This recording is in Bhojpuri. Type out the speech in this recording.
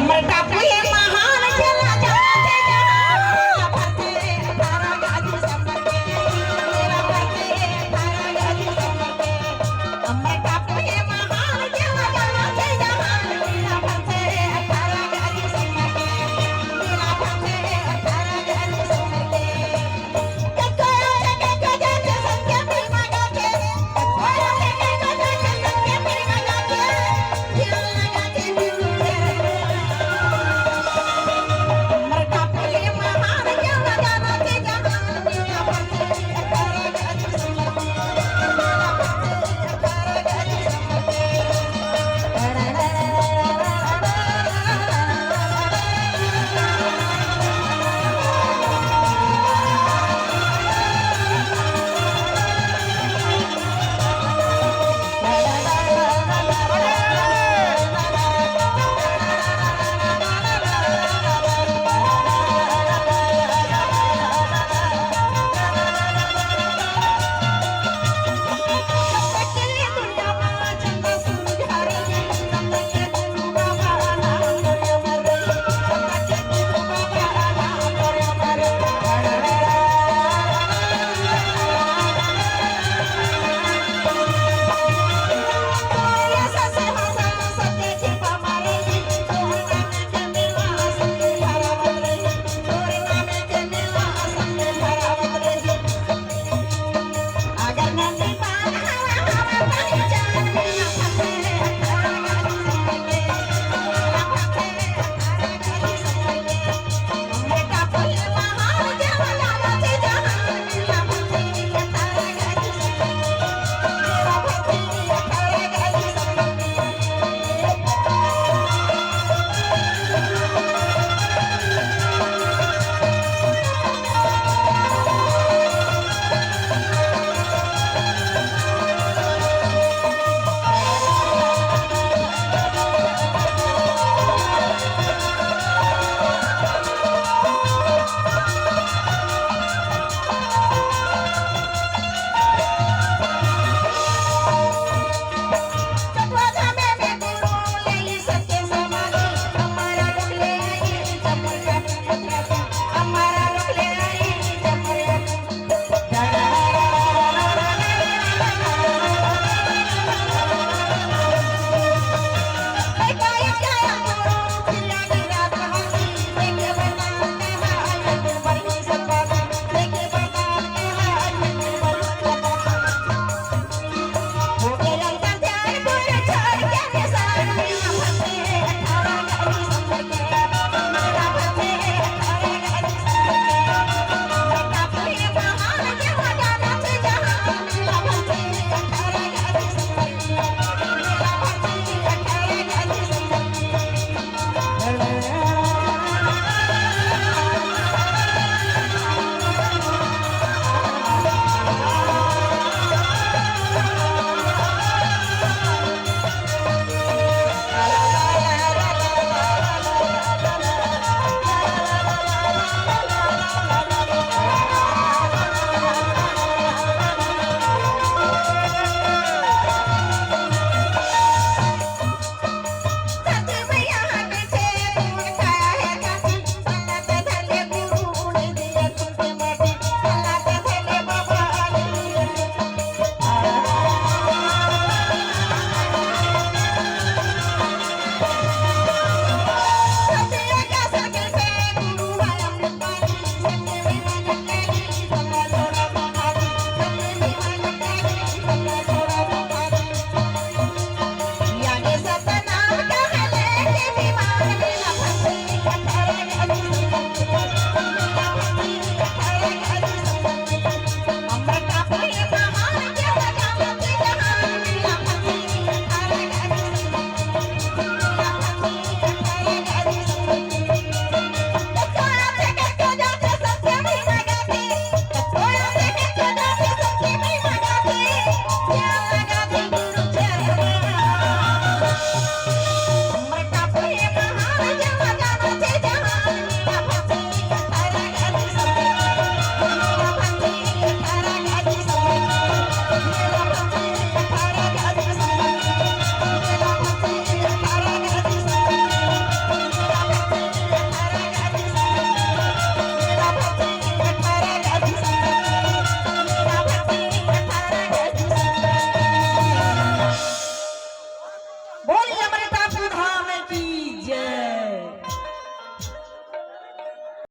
अमर टापू ये महान चला जाते जहां फतेह 18 गाजी समर के मेरा फतेह 18 गाजी समर के अमर टापू ये महान चला जाते जहां मेरा फतेह 18 गाजी समर के मेरा फतेह 18 गाजी समर के ककोया के जाते संख्या भी मगा के ककोया के जाते संख्या भी मगा के दिल लगा के दिल बोल ये हमारे